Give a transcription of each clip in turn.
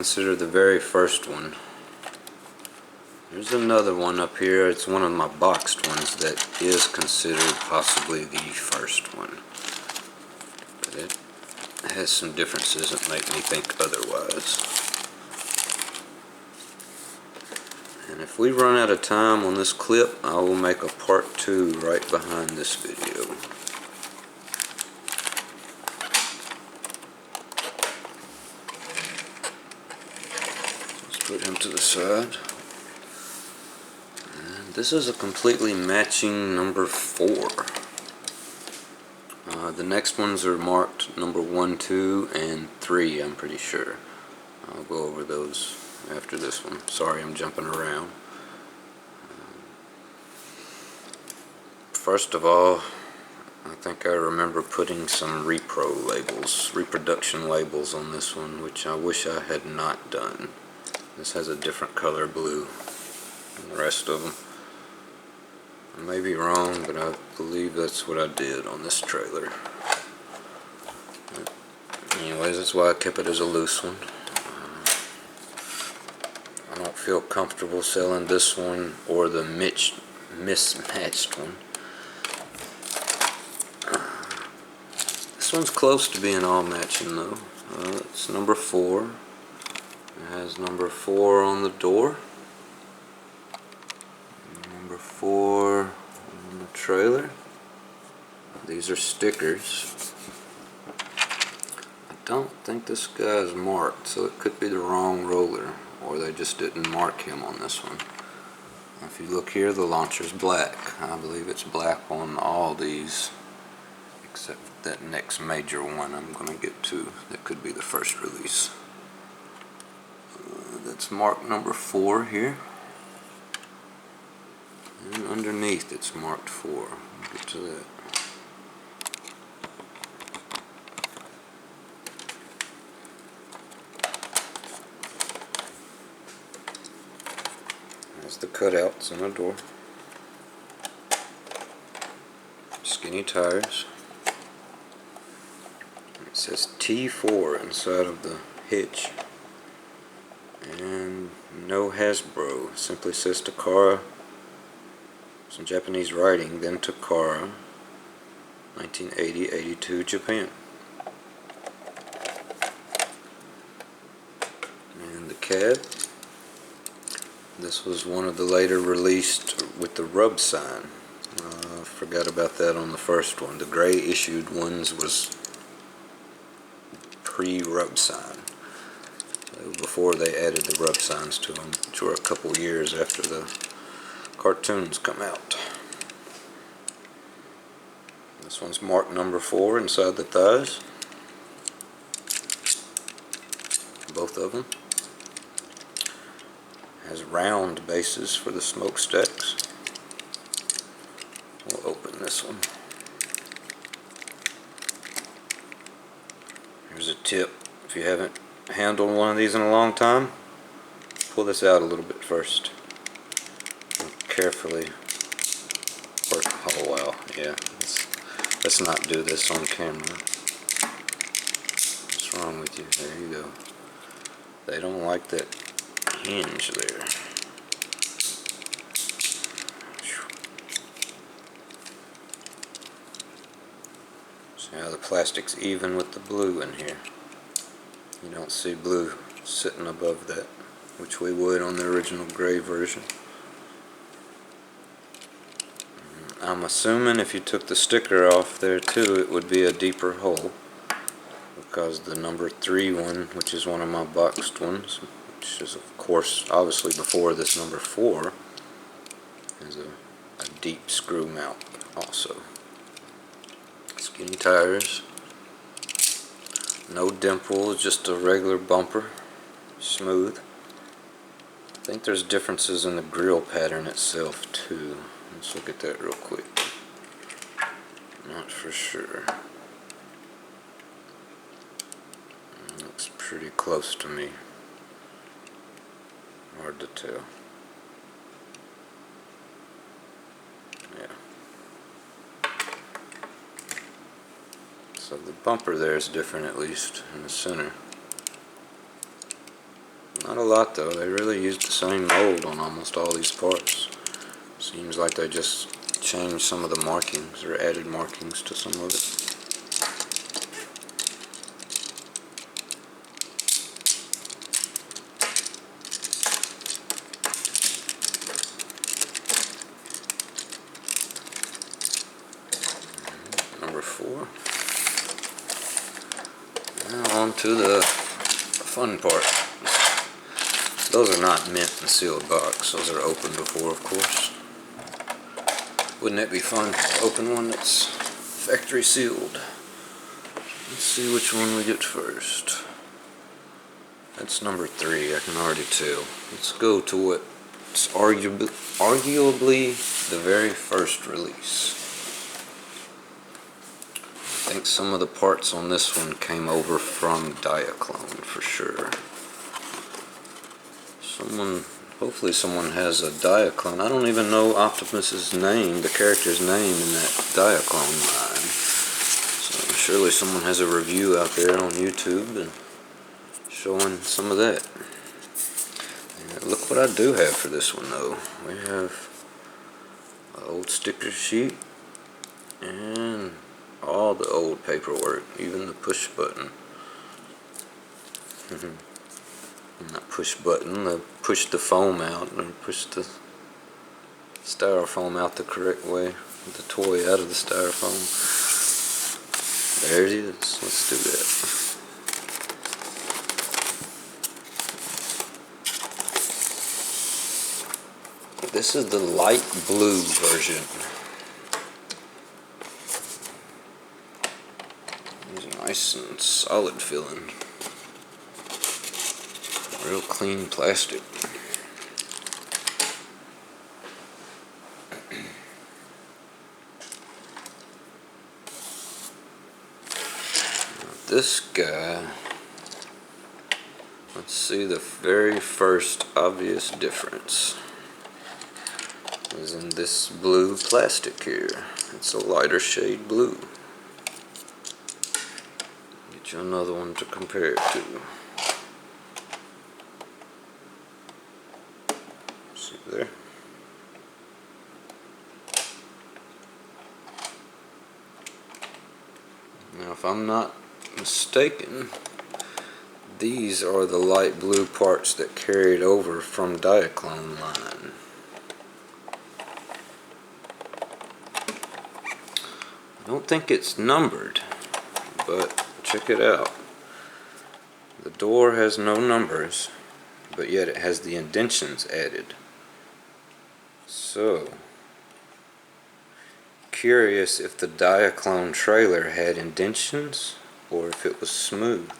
Consider the very first one. There's another one up here. It's one of my boxed ones that is considered possibly the first one. But it has some differences that make me think otherwise. And if we run out of time on this clip, I will make a part 2 right behind this video. Put him to the side. And this is a completely matching number 4. The next ones are marked number 1, 2, and 3, I'm pretty sure. I'll go over those after this one. Sorry, I'm jumping around. First of all, I think I remember putting some reproduction labels on this one, which I wish I had not done. This has a different color blue than the rest of them. I may be wrong, but I believe that's what I did on this trailer. But anyways, that's why I kept it as a loose one. I don't feel comfortable selling this one or the mismatched one. This one's close to being all matching though. It's number 4. It has number 4 on the door, number 4 on the trailer. These are stickers. I don't think this guy is marked, so it could be the wrong roller, or they just didn't mark him on this one. If you look here, the launcher's black. I believe it's black on all these, except that next major one I'm going to get to. That could be the first release. That's marked number 4 here, and underneath it's marked 4. We'll get to that. There's the cutouts on the door. Skinny tires. It says T4 inside of the hitch. And no Hasbro, simply says Takara, some Japanese writing, then Takara, 1980-82 Japan. And the cab, this was one of the later released with the rub sign. Forgot about that on the first one. The gray issued ones was pre-rub sign. Before they added the rub signs to them, which were a couple years after the cartoons come out. This one's marked number 4 inside the thighs. Both of them. Has round bases for the smokestacks. We'll open this one. Here's a tip. If you haven't handled one of these in a long time, pull this out a little bit first and carefully work. Oh wow, yeah, let's not do this on camera. What's wrong with you? There you go. They don't like that hinge there. See how the plastic's even with the blue in here. You don't see blue sitting above that, which we would on the original gray version. I'm assuming if you took the sticker off there too, it would be a deeper hole, because the number 3 one, which is one of my boxed ones, which is of course obviously before this number 4, is a deep screw mount also. Skinny tires. No dimples, just a regular bumper, smooth. I think there's differences in the grille pattern itself too. Let's look at that real quick. Not for sure. Looks pretty close to me. Hard to tell. Yeah. So the bumper there is different, at least in the center. Not a lot though, they really used the same mold on almost all these parts. Seems like they just changed some of the markings or added markings to some of it. Number 4. Now on to the fun part. Those are not mint and sealed box. Those are opened before, of course. Wouldn't it be fun to open one that's factory sealed? Let's see which one we get first. That's number 3, I can already tell. Let's go to what's arguably the very first release. I think some of the parts on this one came over from Diaclone for sure. Hopefully someone has a Diaclone. I don't even know Optimus's name, the character's name in that Diaclone line. So surely someone has a review out there on YouTube and showing some of that. And look what I do have for this one though. We have an old sticker sheet and all the old paperwork, even the push button. Not push button, push the foam out, or push the styrofoam out the correct way, the toy out of the styrofoam. There it is, let's do that. This is the light blue version. It's nice and solid feeling. Real clean plastic. This guy, let's see, the very first obvious difference is in this blue plastic here. It's a lighter shade blue. Get you another one to compare it to. See there? Now if I'm not mistaken, these are the light blue parts that carried over from Diaclone line. I don't think it's numbered, but check it out. The door has no numbers, but yet it has the indentions added. So, curious if the Diaclone trailer had indentions or if it was smooth,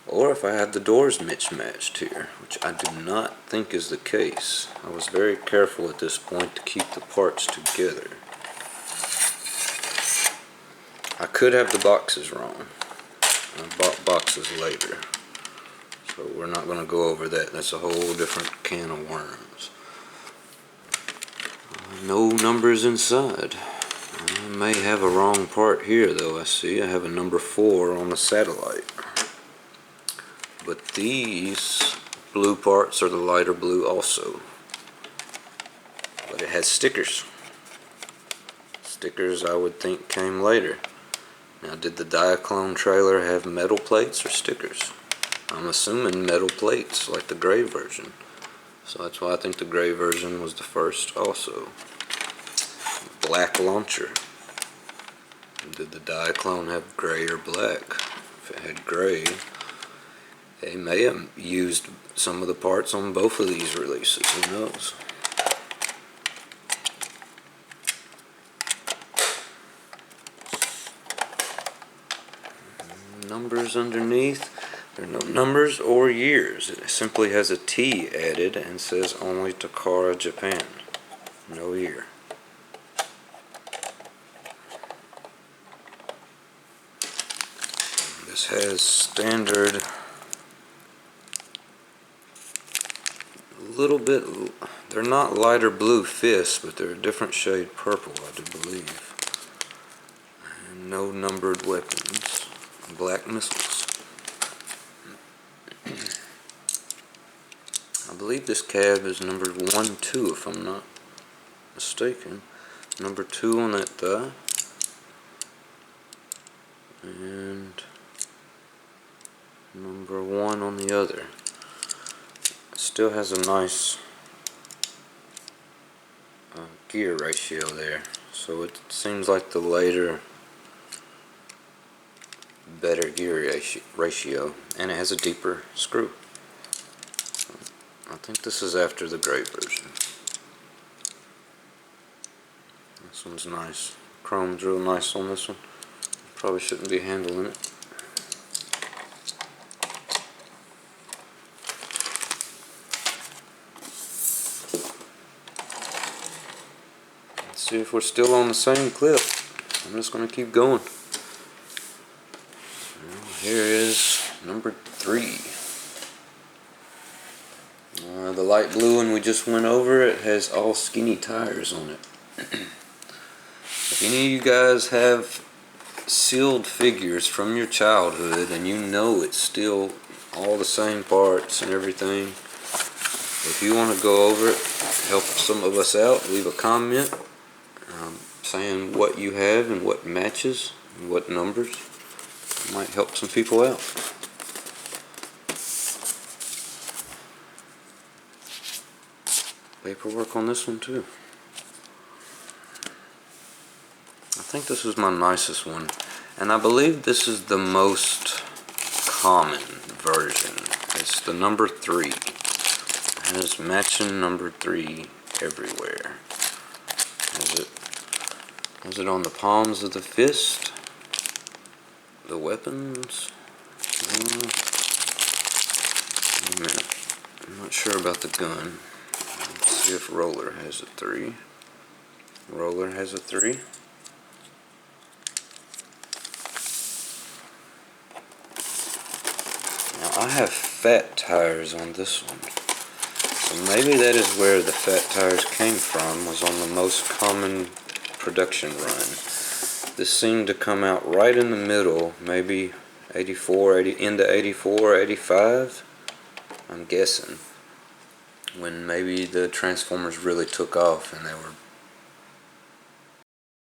or if I had the doors mismatched here, which I do not think is the case. I was very careful at this point to keep the parts together. I could have the boxes wrong. I bought boxes later, so we're not going to go over that. That's a whole different can of worms. No numbers inside. I may have a wrong part here though. I see I have a number 4 on the satellite. But these blue parts are the lighter blue also. But it has stickers. Stickers I would think came later. Now did the Diaclone trailer have metal plates or stickers? I'm assuming metal plates like the gray version. So that's why I think the gray version was the first also. Black launcher. Did the Diaclone have gray or black? If it had gray, they may have used some of the parts on both of these releases. Who knows? Numbers underneath. There are no numbers or years. It simply has a T added and says only Takara, Japan. No year. This has standard, a little bit, they're not lighter blue fists, but they're a different shade purple, I do believe. And no numbered weapons. Black missiles. believe this cab is numbered 1-2 if I'm not mistaken. Number 2 on that thigh. And number 1 on the other. It still has a nice gear ratio there, so it seems like the later better gear ratio, and it has a deeper screw. I think this is after the gray version. This one's nice. Chrome's real nice on this one. Probably shouldn't be handling it. Let's see if we're still on the same clip. I'm just going to keep going. Here is number 3. The light blue one we just went over, it has all skinny tires on it. If any of you guys have sealed figures from your childhood and you know it's still all the same parts and everything, if you want to go over it, help some of us out, leave a comment saying what you have and what matches and what numbers. It might help some people out. Paperwork on this one too. I think this is my nicest one, and I believe this is the most common version. It's the number 3. It has matching number 3 everywhere. Has it on the palms of the fist? The weapons? Wait a minute. I'm not sure about the gun. Let's see if Roller has a 3. Roller has a 3. Now I have fat tires on this one. So maybe that is where the fat tires came from, was on the most common production run. This seemed to come out right in the middle, maybe 84, into 84, 85, I'm guessing, when maybe the Transformers really took off and they were